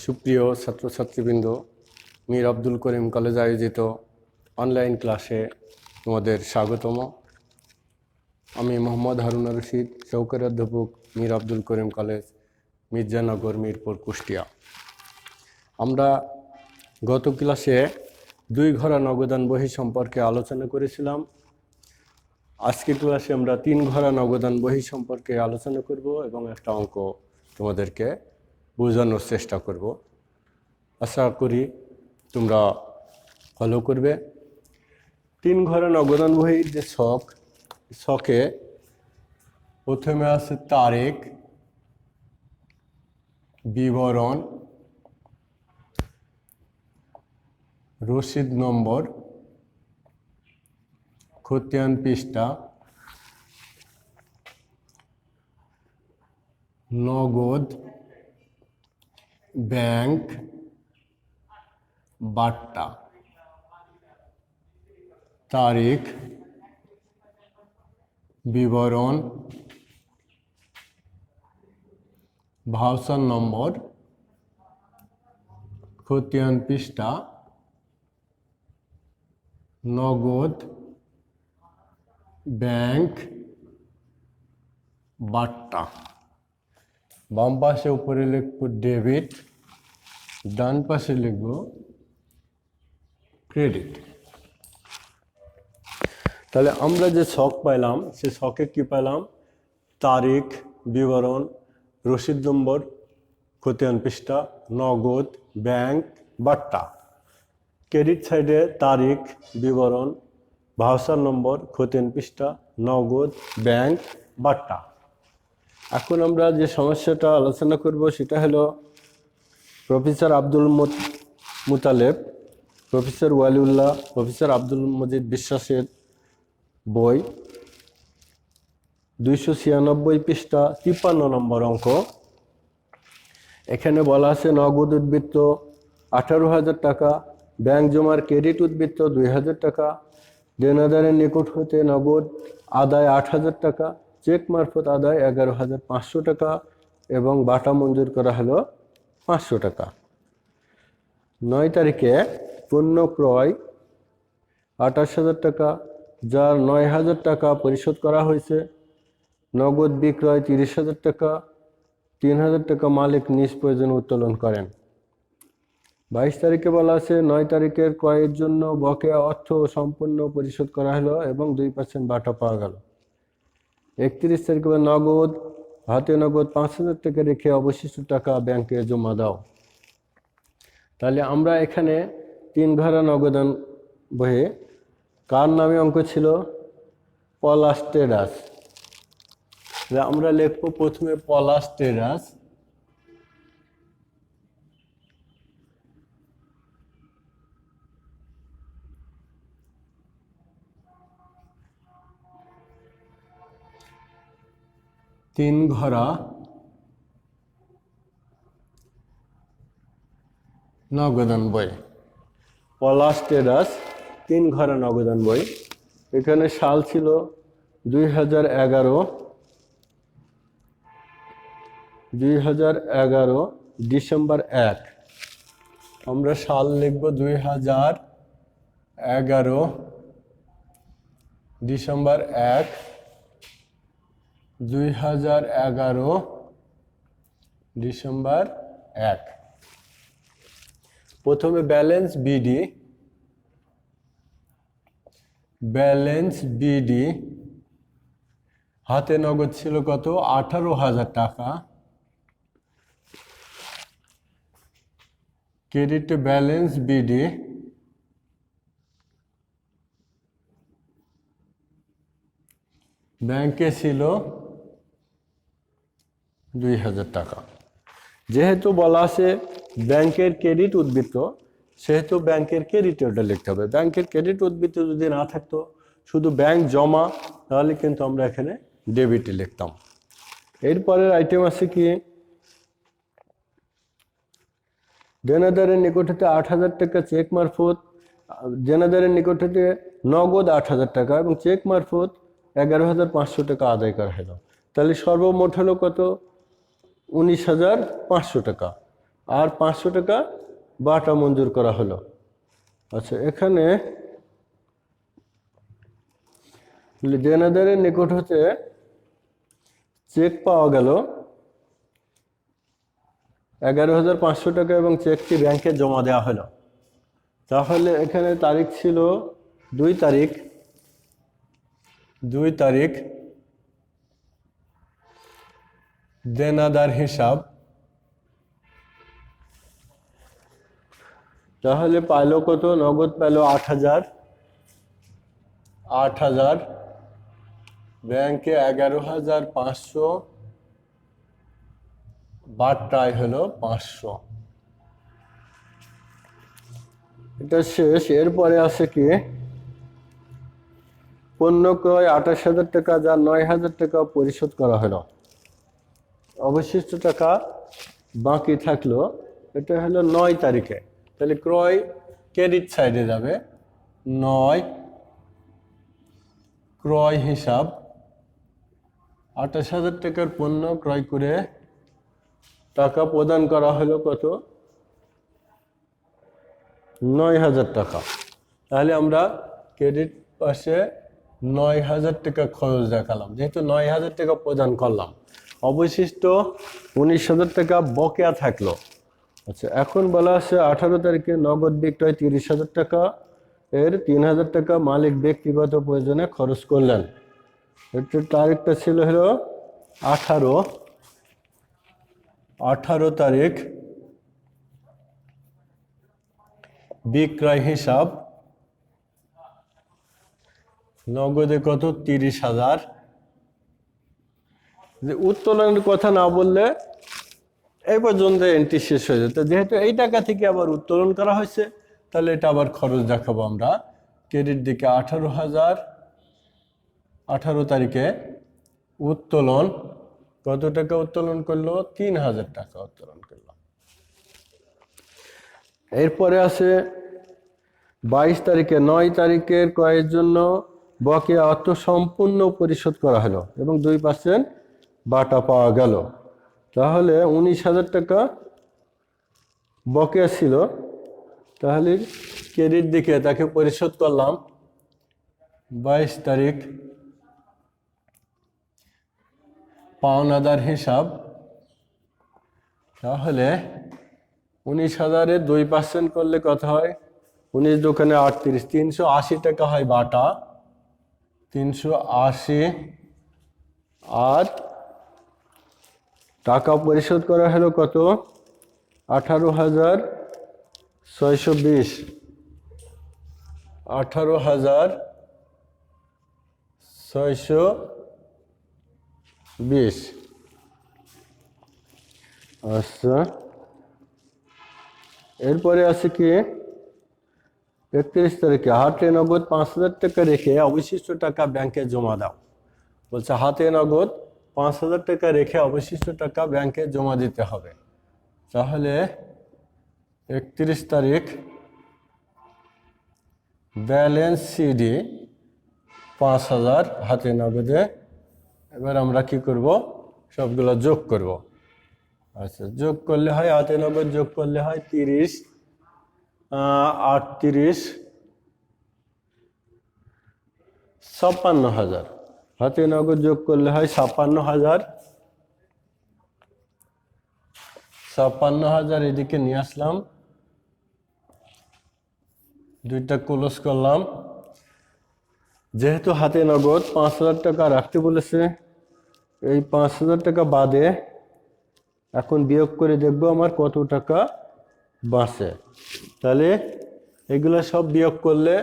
সুপ্রিয় ছাত্রছাত্রীবৃন্দ, মীর আব্দুল করিম কলেজ আয়োজিত অনলাইন ক্লাসে তোমাদের স্বাগতম। আমি মোহাম্মদ হারুনা রশিদ, সহকারী অধ্যাপক, মীর আব্দুল করিম কলেজ, মির্জানগর, মিরপুর, কুষ্টিয়া। আমরা গত ক্লাসে 2 ঘরা নগদান বহি সম্পর্কে আলোচনা করেছিলাম। আজকের ক্লাসে আমরা 3 ঘরা নগদান বহি সম্পর্কে আলোচনা করব এবং একটা অঙ্ক তোমাদেরকে বোঝানোর চেষ্টা করব। আশা করি তোমরা ফলো করবে। 3 ঘরা নগদান বহির যে ছকে প্রথমে আছে তারিখ, বিবরণ, রসিদ নম্বর, খতিয়ান পৃষ্ঠা, নগদ, ব্যাংক, বাট্টা। তারিখ, বিবরণ, ভাউচার নম্বর, খতিয়ান পৃষ্ঠা, নগদ, ব্যাংক, বাট্টা। বাম পাশে উপরে লিখব ডেবিট, ডান পাশে লিখব ক্রেডিট। তাহলে আমরা যে ছক পাইলাম, সে ছকে কি পাইলাম? তারিখ, বিবরণ, রসিদ নম্বর, খতিয়ান পৃষ্ঠা, নগদ, ব্যাংক, বাট্টা। ক্রেডিট সাইডে তারিখ, বিবরণ, ভাউচার নম্বর, খতিয়ান পৃষ্ঠা, নগদ, ব্যাংক, বাট্টা। এখন আমরা যে সমস্যাটা আলোচনা করব সেটা হলো professor Abdul Mutaleb, professor Waliullah, professor Abdul Majid বিশ্বাসের বই, 296 পৃষ্ঠা, 53 নম্বর অঙ্ক। এখানে বলা আছে নগদ উদ্বৃত্ত 18,000 টাকা, ব্যাংক জমার ক্রেডিট উদ্বৃত্ত 2,000 টাকা, দেনাদারের নিকট হতে নগদ আদায় 8,000 টাকা, চেক মারফত আদায় 11,500 টাকা এবং বাটা মঞ্জুর করা হলো 500 টাকা। 9 তারিখে পণ্য ক্রয় 28,000 টাকা, যার 9,000 টাকা পরিশোধ করা হয়েছে। নগদ বিক্রয় 30,000 টাকা, 3,000 টাকা মালিক নিজ প্রয়োজনে উত্তোলন করেন। 22 তারিখে বলা আছে 9 তারিখের ক্রয়ের জন্য বকেয়া অর্থ সম্পূর্ণ পরিশোধ করা হলো এবং 2% বাটা পাওয়া গেল। 31 তারিখে নগদ, হাতে নগদ 5,000 টাকা রেখে অবশিষ্ট টাকা ব্যাংকে জমা দাও। তাহলে আমরা এখানে 3 ঘরা নগদান বইয়ে কার নামে অঙ্ক ছিল? পলাশ ট্রেডার্স। আমরা লিখব প্রথমে পলাশ ট্রেডার্স, তিন ঘরা নগদান বই। পলাশ ট্রেডার্স 3 ঘরা নগদান বই। এখানে সাল ছিল 2011 ডিসেম্বর 1। আমরা সাল লিখব 2011 ডিসেম্বর 1, 2011 ডিসেম্বর 1। প্রথমে ব্যালেন্স বিডি, হাতে নগদ ছিল কত? 18,000 টাকা। ক্রেডিট ব্যালেন্স বিডি, ব্যাংকে ছিল 2,000 টাকা। যেহেতু বলা আছে ব্যাংকের ক্রেডিট উদ্বৃত্ত, সেহেতু ব্যাংকের ক্রেডিট ওটা লিখতে হবে। ব্যাংকের ক্রেডিট উদ্বৃত্ত যদি না থাকতো, শুধু ব্যাংক জমা, তাহলে কিন্তু আমরা এখানে ডেবিটে লিখতাম। এরপরের আইটেম আছে কি? দেনাদারের নিকট হতে 8,000 টাকা চেক মারফত, দেনাদারের নিকট হতে নগদ 8,000 টাকা এবং চেক মারফত 11,500 টাকা আদায় করা হলো। তাহলে সর্বমোট হলো কত? 19,500 টাকা। আর 500 টাকা বাটা মঞ্জুর করা হলো। আচ্ছা, এখানে দেনাদারের নিকট হতে চেক পাওয়া গেল 11,500 টাকা এবং চেকটি ব্যাংকে জমা দেওয়া হলো। তাহলে এখানে তারিখ ছিল 2 তারিখ দেনাদার হিসাব। তাহলে পাইলো কত? নগদ পাইলো 8,000, ব্যাংকে 11,500, বাটায় হলো 500। এটা শেষ। এরপরে আছে কি? পণ্য ক্রয় 28,000 টাকা, যা 9,000 টাকা পরিশোধ করা হলো। অবশিষ্ট টাকা বাকি থাকলো, এটা হলো 9 তারিখে। তাহলে ক্রয় ক্রেডিট সাইডে যাবে। 9 ক্রয় হিসাব, 28,000 টাকার পণ্য ক্রয় করে টাকা প্রদান করা হলো কত? 9,000 টাকা। তাহলে আমরা ক্রেডিট পাশে 9,000 টাকা খরচ দেখালাম, যেহেতু 9,000 টাকা প্রদান করলাম। অবশিষ্ট 19,000 টাকা বকেয়া থাকলো। আচ্ছা, এখন বলা আছে 18 তারিখে নগদ বিক্রয় 30,000 টাকা, এর 3,000 টাকা মালিক ব্যক্তিগত প্রয়োজনে খরচ করলেন। এটার তারিখটা ছিল হলো 18 তারিখ বিক্রয় হিসাব, নগদে কত? 30,000। যে উত্তোলনের কথা না বললে এই পর্যন্ত এন্ট্রি শেষ হয়ে যেত। যেহেতু এই টাকা থেকে আবার উত্তোলন করা হয়েছে, তাহলে এটা আবার খরচ দেখাবো আমরা। ক্রেডিট দিকে 18,000, 18 তারিখে উত্তোলন কত টাকা উত্তোলন করলো? 3,000 টাকা উত্তোলন করলো। এরপরে আছে 22 তারিখে 9 তারিখের ক্রয়ের জন্য বকেয়া অর্থ সম্পূর্ণ পরিশোধ করা হলো এবং 2% বাটা পাওয়া গেল। তাহলে 19,000 টাকা বকেয়া ছিল। তাহলে ক্রেডিট দিকে তাকে পরিশোধ করলাম 22 তারিখ পাওনাদার হিসাব। তাহলে 19,000-এর 2% করলে কত হয়? 19 দোকানে 38, 380 টাকা হয় বাটা, 380। আর টাকা পরিশোধ করা হলো কত? 18,620, 18,620। আচ্ছা, এরপরে আছে কি? 31 তারিখে হাতে নগদ 5,000 টাকা রেখে অবশিষ্ট টাকা ব্যাংকে জমা দাও। বলছে হাতে নগদ 5,000 টাকা রেখে অবশিষ্ট টাকা ব্যাংকে জমা দিতে হবে। তাহলে 31 তারিখ ব্যালেন্স সিডি 5,000 হাতে নগদে। এবার আমরা কি করব? সবগুলো যোগ করব। আচ্ছা, যোগ করলে হয়, হাতে নগদ যোগ করলে হয় 30, 38, 56,000। হাতে নগদ যোগ করলে হয় 56,000। 56,000 এদিকে নিয়ে আসলাম, দুইটা ক্লোজ করলাম। যেহেতু হাতে নগদ 5,000 টাকা রাখতে বলেছে, এই 5,000 টাকা বাদে এখন বিয়োগ করে দেখবো আমার কত টাকা বাঁচে। তাহলে এগুলো সব বিয়োগ করলে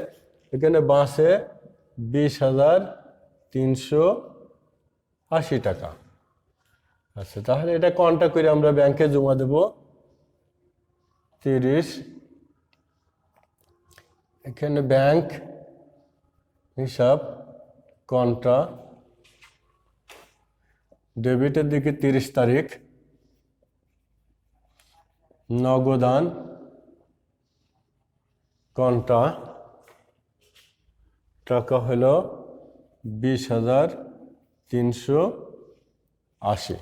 এখানে বাঁচে 20,380 টাকা। আচ্ছা, তাহলে এটা কন্টা করে আমরা ব্যাংকে জমা দেব। 30, এখানে ব্যাংক হিসাব কন্টা, ডেবিটের দিকে 30 তারিখ নগদান কন্টা, টাকা হলো 20,380।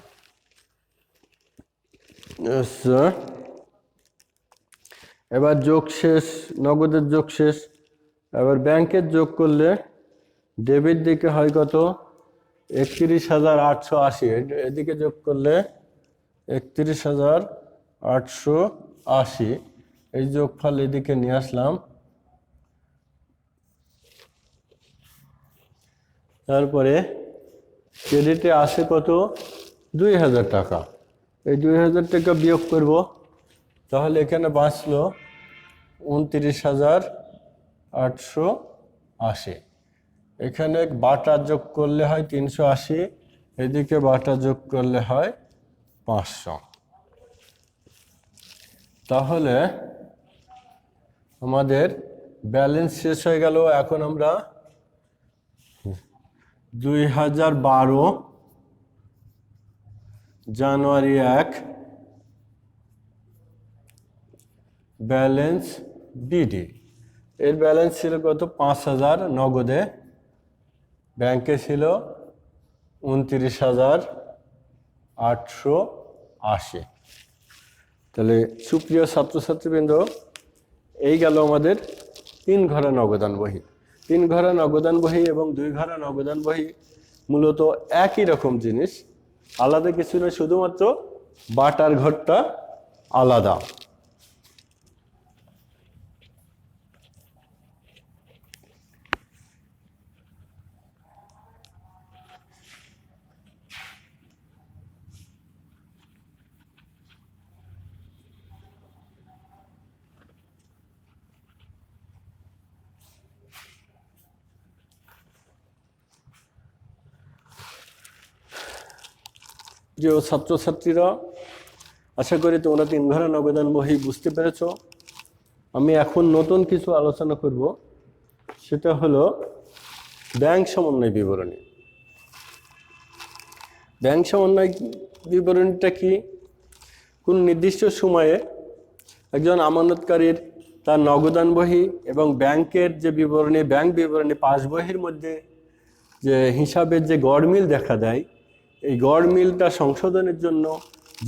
আচ্ছা, এবার যোগ শেষ, নগদের যোগ শেষ। এবার ব্যাংকের যোগ করলে ডেবিট দিকে হয় কত? 31,880। এদিকে যোগ করলে 31,880। এই যোগফল এদিকে নিয়ে আসলাম। তারপরে ক্রেডিটে আসে কত? 2,000 টাকা। এই 2,000 টাকা বিয়োগ করব, তাহলে এখানে বাঁচলো 29,880। এখানে বাটা যোগ করলে হয় 380, এদিকে বাটা যোগ করলে হয় 500। তাহলে আমাদের ব্যালেন্স শেষ হয়ে গেল। এখন আমরা 2012 জানুয়ারি 1 ব্যালেন্স বিডি। এর ব্যালেন্স ছিল কত? 5,000 নগদে, ব্যাংকে ছিল 29,880। তাহলে সুপ্রিয় ছাত্রছাত্রীবৃন্দ, এই গেল আমাদের 3 ঘরা নগদান বহি। 3 ঘরা নগদান বহি এবং 2 ঘরা নগদান বহি মূলত একই রকম জিনিস, আলাদা কিছু নয়, শুধুমাত্র বাটার ঘরটা আলাদা। প্রিয় ছাত্রছাত্রীরা, আশা করি তোমরা 3 ঘরা নগদান বহি বুঝতে পেরেছ। আমি এখন নতুন কিছু আলোচনা করব, সেটা হলো ব্যাংক সমন্বয় বিবরণী। ব্যাংক সমন্বয় বিবরণীটা কি? কোন নির্দিষ্ট সময়ে একজন আমানতকারীর তার নগদান বহি এবং ব্যাংকের যে বিবরণী, ব্যাংক বিবরণী পাস বহির মধ্যে যে হিসাবের যে গড়মিল দেখা দেয়, এই গড়মিলটা সংশোধনের জন্য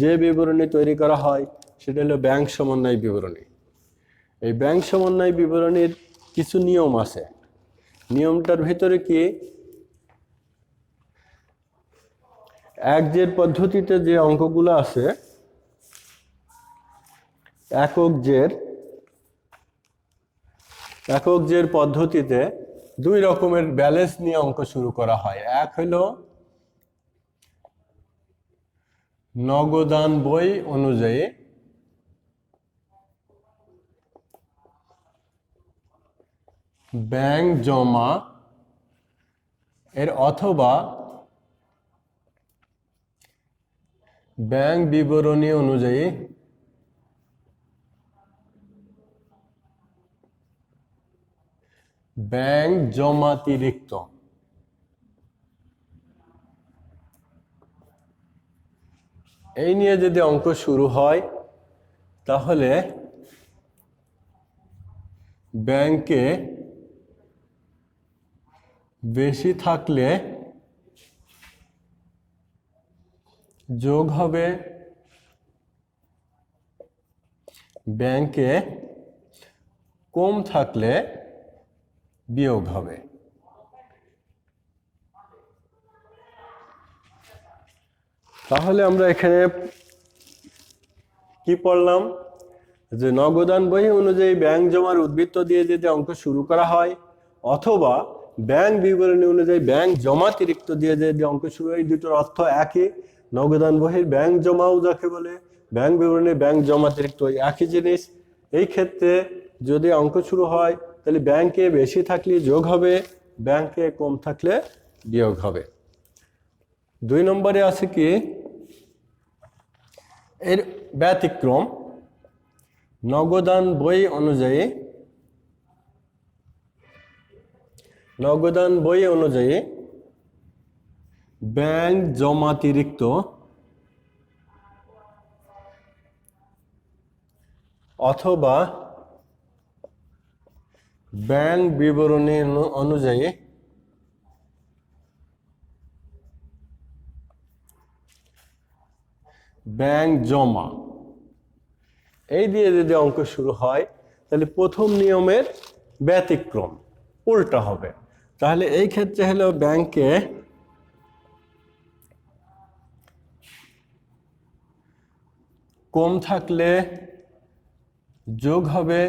যে বিবরণী তৈরি করা হয় সেটা হলো ব্যাংক সমন্বয় বিবরণী। এই ব্যাংক সমন্বয় বিবরণীর কিছু নিয়ম আছে। নিয়মটার ভিতরে কি, একজের পদ্ধতিতে যে অঙ্কগুলো আছে, একক জের পদ্ধতিতে 2 রকমের ব্যালেন্স নিয়ে অঙ্ক শুরু করা হয়। এক হলো নগদান বই অনুযায়ী ব্যাংক জমা এর, অথবা ব্যাংক বিবরণী অনুযায়ী ব্যাংক জমাতিরিক্ত। এই নিয়ে যদি অঙ্ক শুরু হয়, তাহলে ব্যাংকে বেশি থাকলে যোগ হবে, ব্যাংকে কম থাকলে বিয়োগ হবে। তাহলে আমরা এখানে কি পড়লাম? যে নগদান বই অনুযায়ী ব্যাংক জমার উদ্বৃত্ত দিয়ে যদি অঙ্ক শুরু করা হয়, অথবা ব্যাংক বিবরণী অনুযায়ী ব্যাংক জমাতিরিক্ত দিয়ে যদি অঙ্ক শুরু হয়, দুটোর অর্থ একই। নগদান বহির ব্যাংক জমাও যাকে বলে, ব্যাংক বিবরণী ব্যাংক জমাতিরিক্ত একই জিনিস। এই ক্ষেত্রে যদি অঙ্ক শুরু হয়, তাহলে ব্যাংকে বেশি থাকলে যোগ হবে, ব্যাংকে কম থাকলে বিয়োগ হবে। 2 নম্বরে আছে কি, এর ব্যতিক্রম। নগদান বই অনুযায়ী ব্যাংক জমাতিরিক্ত অথবা ব্যাংক বিবরণী অনুযায়ী ব্যাংক জমা, এই দিয়ে যদি অঙ্ক শুরু হয় তাহলে প্রথম নিয়মের ব্যতিক্রম, উল্টা হবে। তাহলে এই ক্ষেত্রে হলো ব্যাংকে কম থাকলে যোগ হবে,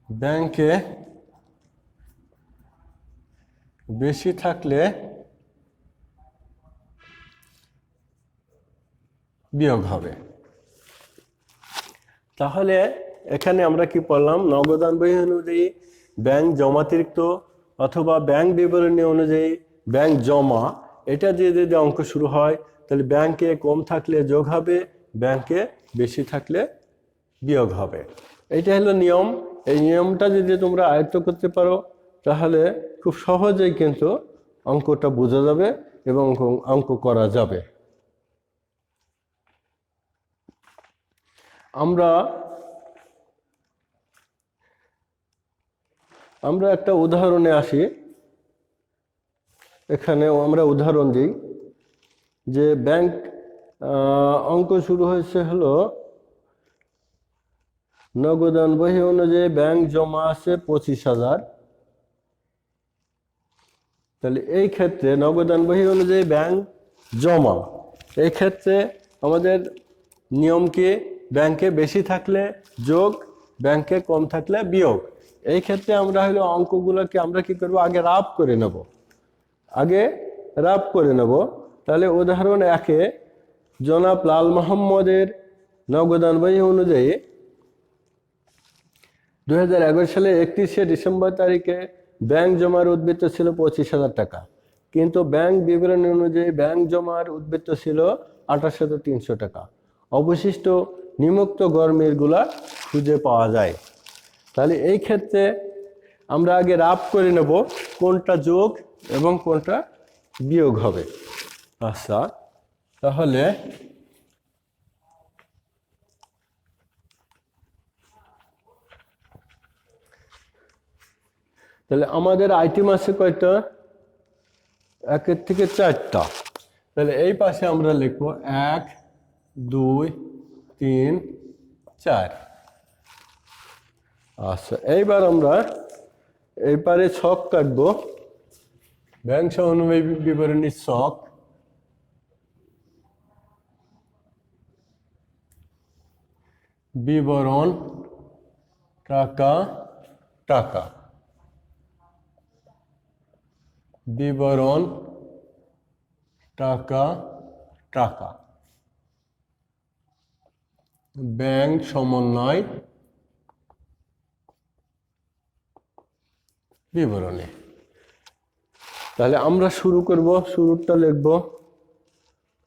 ব্যাংকে বেশি থাকলে বিয়োগ হবে। তাহলে এখানে আমরা কি পড়লাম, নগদান বই অনুযায়ী ব্যাংক জমাতিরিক্ত অথবা ব্যাংক বিবরণী অনুযায়ী ব্যাংক জমা, এটা দিয়ে যদি অঙ্ক শুরু হয় তাহলে ব্যাংকে কম থাকলে যোগ হবে, ব্যাংকে বেশি থাকলে বিয়োগ হবে। এটা হলো নিয়ম। এই নিয়মটা যদি তোমরা আয়ত্ত করতে পারো তাহলে খুব সহজেই কিন্তু অঙ্কটা বোঝা যাবে এবং অঙ্ক করা যাবে। আমরা একটা উদাহরণে আসি। এখানে আমরা উদাহরণ দিই যে ব্যাংক অঙ্ক শুরু হয়েছে হলো নগদান বহি অনুযায়ী ব্যাংক জমা আছে 25,000। তাহলে এই ক্ষেত্রে নগদান বহি অনুযায়ী ব্যাংক জমা, এই ক্ষেত্রে আমাদের নিয়ম কি, ব্যাংকে বেশি থাকলে যোগ, ব্যাংকে কম থাকলে বিয়োগ। এই ক্ষেত্রে আমরা হলো অঙ্কগুলোকে আমরা কি করব, আগে রাফ করে নেব। তাহলে উদাহরণ 1-এ জনাব লাল মোহাম্মদের নগদান বহি অনুযায়ী 2011 সালে 31শে ডিসেম্বর তারিখে ব্যাংক জমার উদ্বৃত্ত ছিল 25,000 টাকা, কিন্তু ব্যাংক বিবরণী অনুযায়ী ব্যাংক জমার উদ্বৃত্ত ছিল 28,300 টাকা। অবশিষ্ট নিম্নোক্ত গড়মিলগুলা খুঁজে পাওয়া যায়। তাহলে এই ক্ষেত্রে আমরা আগে রাফ করে নেব কোনটা যোগ এবং কোনটা বিয়োগ হবে। আচ্ছা, তাহলে আমাদের আইটেম আছে কয়টা, 1 থেকে 4টা। তাহলে এই পাশে আমরা লিখবো 1, 2, 3, 4। আচ্ছা, এইবার আমরা এই পারে ছক কাটবো, ব্যাংক সমন্বয় বিবরণীর ছক। বিবরণ টাকা, বিবরণ টাকা, ব্যাংক সমন্বয় বিবরণী। তাহলে আমরা শুরু করব, শুরুটা লিখব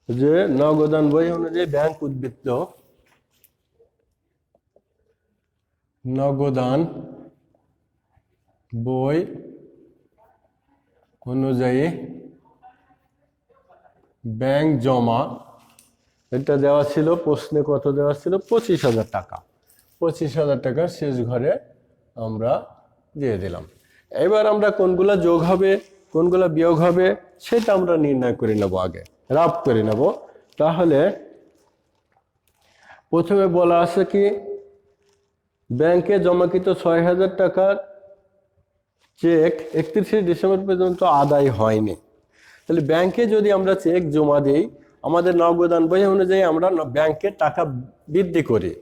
যে নগদান বই অনুযায়ী ব্যাংক উদ্বৃত্ত, নগদান বই অনুযায়ী ব্যাংক জমা, এটা দেওয়া ছিল প্রশ্নে, কত দেওয়া ছিল, 25,000 টাকা। 25,000 টাকা শেষ ঘরে আমরা দিয়ে দিলাম। এবার আমরা কোনগুলা যোগ হবে কোনগুলা বিয়োগ হবে সেটা আমরা নির্ণয় করে নেব, আগে রাফ করে নেব। তাহলে প্রথমে বলা আছে কি, ব্যাংকে জমাকৃত 6,000 টাকার চেক 31শে ডিসেম্বর পর্যন্ত আদায় হয়নি। তাহলে ব্যাংকে যদি আমরা চেক জমা দিই, আমাদের নগদান বই অনুযায়ী আমরা ব্যাংকের টাকা বৃদ্ধি করি,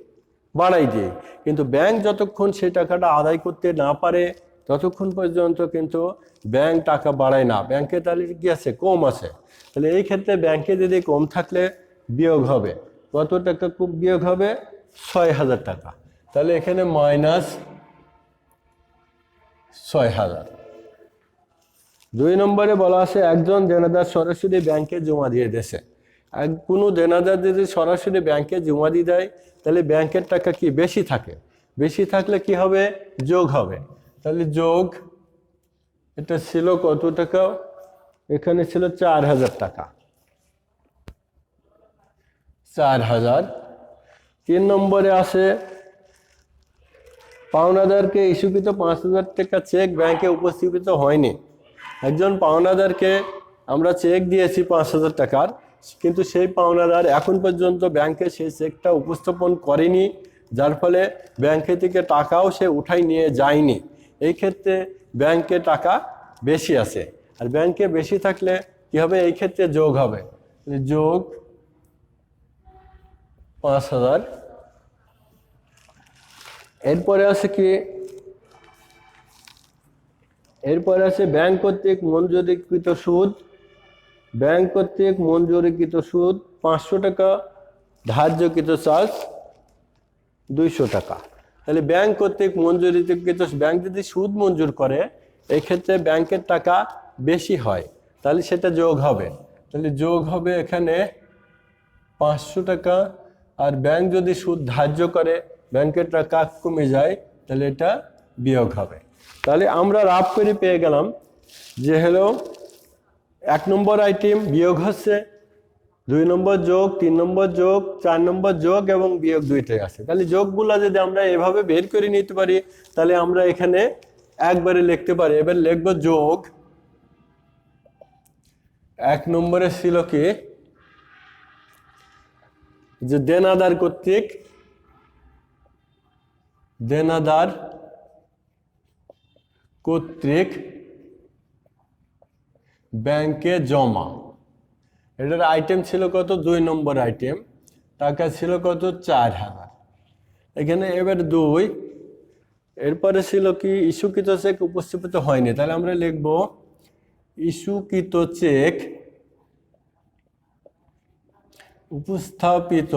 বাড়াই দিই, কিন্তু ব্যাংক যতক্ষণ সেই টাকাটা আদায় করতে না পারে ততক্ষণ পর্যন্ত কিন্তু ব্যাংক টাকা বাড়ায় না, ব্যাংকে তাহলে কি আছে, কম আছে। তাহলে এই ক্ষেত্রে ব্যাংকে যদি কম থাকলে বিয়োগ হবে, কত টাকা বিয়োগ হবে, 6,000 টাকা। তাহলে এখানে -6,000। 2 নম্বরে বলা আছে একজন দেনাদার সরাসরি ব্যাংকে জমা দিয়ে দিয়েছে। কোনো দেনাদার যদি সরাসরি ব্যাংকে জমা দিয়ে দেয় তাহলে ব্যাংকের টাকা কি বেশি থাকে, বেশি থাকলে কি হবে, যোগ হবে। তাহলে যোগ, এটা ছিল কত টাকা, এখানে ছিল 4,000 টাকা, 4,000। 3 নম্বরে আছে পাওনাদারকে ইস্যুকৃত 5,000 টাকা চেক ব্যাংকে উপস্থাপিত হয়নি। একজন পাওনাদারকে আমরা চেক দিয়েছি 5,000 টাকার, কিন্তু সেই পাওনাদার এখন পর্যন্ত ব্যাংকে সেই চেকটা উপস্থাপন করেনি, যার ফলে ব্যাংকে থেকে টাকাও সে উঠাই নিয়ে যায়নি। এই ক্ষেত্রে ব্যাংকে টাকা বেশি আছে, আর ব্যাংকে বেশি থাকলে কি হবে, এই ক্ষেত্রে যোগ হবে, যোগ 5,000। এরপরে আছে কি, এরপরে আছে ব্যাংক কর্তৃক মঞ্জুরিকৃত সুদ। ব্যাংক কর্তৃক মঞ্জুরিকৃত সুদ 500 টাকা, ধার্যকৃত চার্জ 200 টাকা। তাহলে ব্যাংক কর্তৃক মঞ্জুরিকৃত, ব্যাংক যদি সুদ মঞ্জুর করে এই ক্ষেত্রে ব্যাংকের টাকা বেশি হয়, তাহলে সেটা যোগ হবে। তাহলে যোগ হবে এখানে 500 টাকা, আর ব্যাংক যদি সুদ ধার্য করে ব্যাংকের টাকা কমে যায়, তাহলে এটা বিয়োগ হবে। তাহলে আমরা রাফ করে পেয়ে গেলাম যে হলো 1 নম্বর আইটেম বিয়োগ হচ্ছে, 2 নম্বর যোগ, 3 নম্বর যোগ, 4 নম্বর যোগ এবং বিয়োগ দুইটাই আছে। তাহলে যোগগুলা যদি আমরা এভাবে বের করে নিতে পারি তাহলে আমরা এখানে একবারে লিখতে পারি। এবার লিখব যোগ। 1 নম্বরে ছিল কি, যে দেনাদার কর্তৃক, দেনাদার কর্তৃক ব্যাংকে জমা, এটার আইটেম ছিল কত, 2 নম্বর আইটেম, টাকা ছিল কত, 4,000। এখানে এবার 2, এরপরে ছিল কি, ইস্যুকৃত চেক উপস্থাপিত হয়নি, তাহলে আমরা লিখব ইস্যুকৃত চেক উপস্থাপিত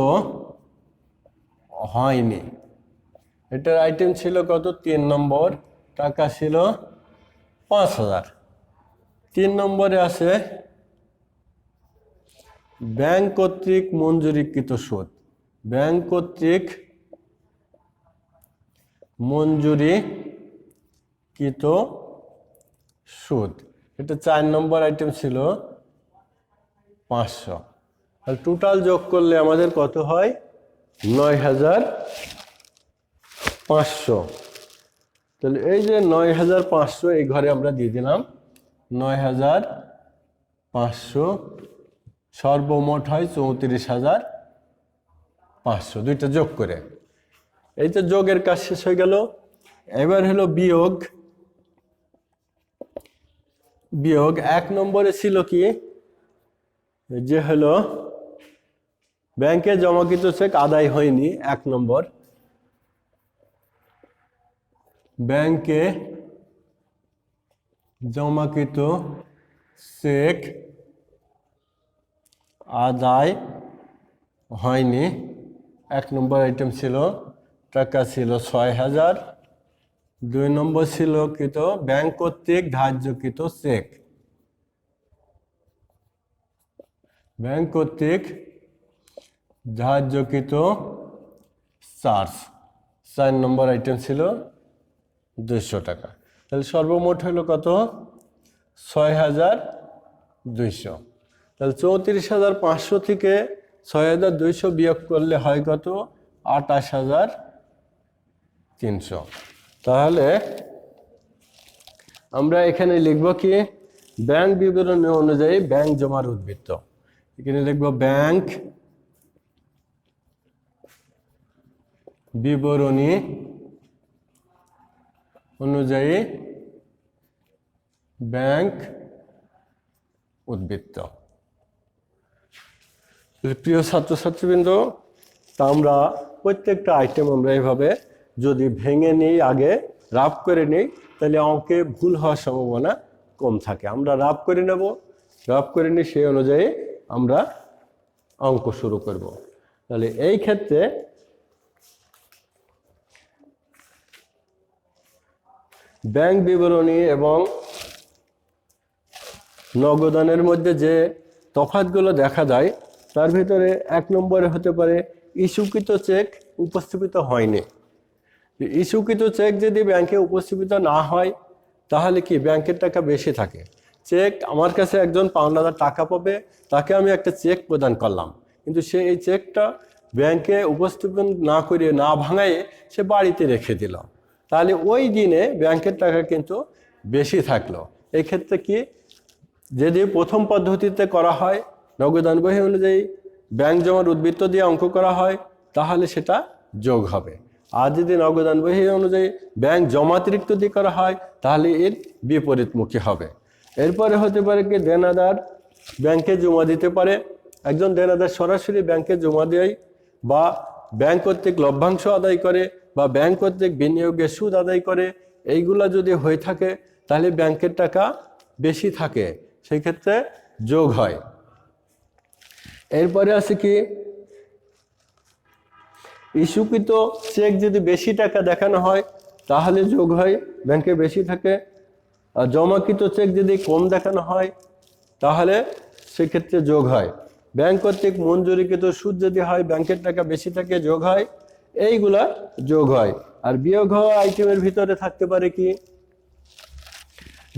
হয়নি। এটার আইটেম ছিল কত, 3 নম্বর, টাকা ছিল 5,000। 3 নম্বরে আছে ব্যাংক কর্তৃক মঞ্জুরিকৃত সুদ। ব্যাংক কর্তৃক মঞ্জুরিকৃত সুদ, এটা 4 নম্বর আইটেম ছিল 500। আর টোটাল যোগ করলে আমাদের কত হয়, 9,500। তাহলে এই যে 9,500 এই ঘরে আমরা দিয়ে দিলাম 9,500, সর্বমোট হয় 34,500, দুইটা যোগ করে। এই তো যোগের কাজ শেষ হয়ে গেল। এবার হলো বিয়োগ। বিয়োগ 1 নম্বরে ছিল কি, যে হলো ব্যাংকে জমাকৃত চেক আদায় হয়নি। 1 নম্বর, ব্যাংকে জমাকৃত চেক আদায় হয়নি। 1 নম্বর আইটেম ছিল, টাকা ছিল 6,000। 2 নম্বর ছিল কৃত ব্যাংক কর্তৃক ধার্যকৃত চেক, ব্যাংক কর্তৃক ধার্যকৃত চার্জ। 4 নম্বর আইটেম ছিল 200 টাকা। তাহলে সর্বমোট হলো কত, 6,200। তাহলে 34,500 থেকে 6,200 বিয়োগ করলে হয় কত, 28,300। তাহলে আমরা এখানে লিখব কি, ব্যাংক বিবরণী অনুযায়ী ব্যাংক জমার উদ্বৃত্ত। এখানে লিখব ব্যাংক বিবরণী অনুযায়ী ব্যাংক উদ্বৃত্ত। প্রিয় ছাত্রছাত্রীবৃন্দ, তা আমরা প্রত্যেকটা আইটেম আমরা এভাবে যদি ভেঙে নিই, আগে রাফ করে নিই, তাহলে অঙ্কে ভুল হওয়ার সম্ভাবনা কম থাকে। আমরা রাফ করে নেব, রাফ করে নিই, সেই অনুযায়ী আমরা অঙ্ক শুরু করব। তাহলে এই ক্ষেত্রে ব্যাংক বিবরণী এবং নগদানের মধ্যে যে তফাৎগুলো দেখা যায়, তার ভিতরে 1 নম্বরে হতে পারে ইস্যুকৃত চেক উপস্থাপিত হয়নি। ইস্যুকৃত চেক যদি ব্যাংকে উপস্থাপিত না হয় তাহলে কি, ব্যাংকের টাকা বেশি থাকে। চেক, আমার কাছে একজন পাওনাদার টাকা পাবে, তাকে আমি একটা চেক প্রদান করলাম, কিন্তু সে এই চেকটা ব্যাংকে উপস্থাপন না করে, না ভাঙায়ে সে বাড়িতে রেখে দিল, তাহলে ওই দিনে ব্যাংকের টাকা কিন্তু বেশি থাকলো। এই ক্ষেত্রে কি, যদি প্রথম পদ্ধতিতে করা হয় নগদান বহি অনুযায়ী ব্যাংক জমার উদ্বৃত্ত দিয়ে অঙ্ক করা হয় তাহলে সেটা যোগ হবে। আর যদি নগদান বহি অনুযায়ী ব্যাংক জমাতিরিক্ত দিয়ে করা হয় তাহলে এর বিপরীতমুখী হবে। এরপরে হতে পারে কি দেনাদার ব্যাংকে জমা দিতে পারে। একজন দেনাদার সরাসরি ব্যাংকে জমা দেয় বা ব্যাংক কর্তৃক লভ্যাংশ আদায় করে বা ব্যাংক কর্তৃক বিনিয়োগের সুদ আদায় করে, এইগুলা যদি হয়ে থাকে তাহলে ব্যাংকের টাকা বেশি থাকে, সেই ক্ষেত্রে যোগ হয়। এরপরে আছে কি ইস্যুকৃত চেক যদি বেশি টাকা দেখানো হয় তাহলে যোগ হয়, ব্যাংকে বেশি থাকে। আর জমাকৃত চেক যদি কম দেখানো হয় তাহলে সেক্ষেত্রে যোগ হয়। ব্যাংক কর্তৃক মঞ্জুরিকৃত সুদ যদি হয় ব্যাংকের টাকা বেশি থাকে, যোগ হয়। এইগুলা যোগ হয়। আর বিয়োগ হওয়া আইটেমের ভিতরে থাকতে পারে কি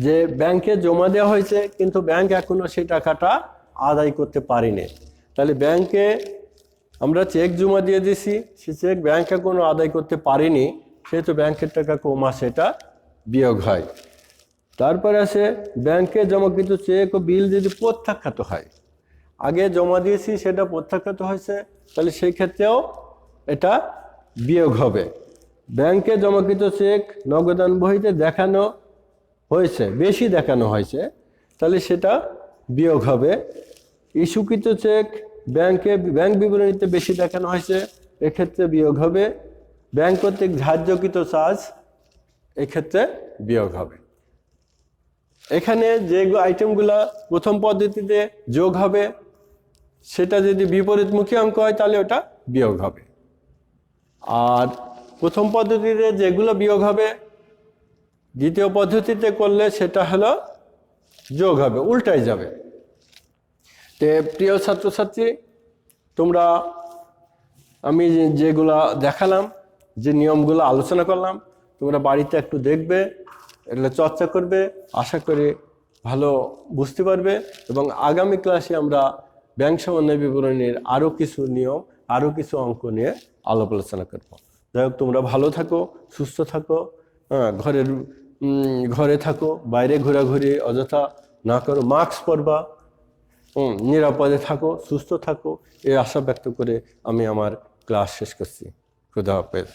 যে ব্যাংকে জমা দেওয়া হয়েছে কিন্তু ব্যাংক এখনো সেই টাকাটা আদায় করতে পারেনি, তাহলে ব্যাংকে আমরা চেক জমা দিয়ে দিছি, সে চেক ব্যাংক এখনো আদায় করতে পারেনি, সেহেতু ব্যাংকের টাকা কম আসে, এটা বিয়োগ হয়। তারপরে আছে ব্যাংকে জমাকৃত চেক ও বিল যদি প্রত্যাখ্যাত হয়, আগে জমা দিয়েছি সেটা প্রত্যাখ্যাত হয়েছে, তাহলে সেই ক্ষেত্রেও এটা বিয়োগ হবে। ব্যাংকে জমাকৃত চেক নগদান বহিতে দেখানো হয়েছে, বেশি দেখানো হয়েছে, তাহলে সেটা বিয়োগ হবে। ইস্যুকৃত চেক ব্যাংক বিবরণীতে বেশি দেখানো হয়েছে, এক্ষেত্রে বিয়োগ হবে। ব্যাংক কর্তৃক ধার্যকৃত চার্জ, এক্ষেত্রে বিয়োগ হবে। এখানে যে আইটেমগুলা প্রথম পদ্ধতিতে যোগ হবে সেটা যদি বিপরীতমুখী অঙ্ক হয় তাহলে ওটা বিয়োগ হবে। আর প্রথম পদ্ধতিতে যেগুলো বিয়োগ হবে দ্বিতীয় পদ্ধতিতে করলে সেটা হলো যোগ হবে, উল্টাই যাবে। তো প্রিয় ছাত্রছাত্রী, তোমরা আমি যেগুলা দেখালাম, যে নিয়মগুলো আলোচনা করলাম, তোমরা বাড়িতে একটু দেখবে, এগুলো চর্চা করবে, আশা করি ভালো বুঝতে পারবে। এবং আগামী ক্লাসে আমরা ব্যাংক সমন্বয় বিবরণীর আরও কিছু নিয়ম, আরও কিছু অঙ্ক নিয়ে আলাপ আলোচনা করবো। যাই হোক, তোমরা ভালো থাকো, সুস্থ থাকো, ঘরে থাকো, বাইরে ঘোরাঘুরি অযথা না করো, মাস্ক পরবা, নিরাপদে থাকো, সুস্থ থাকো, এই আশা ব্যক্ত করে আমি আমার ক্লাস শেষ করছি। খুদা হাফেজ।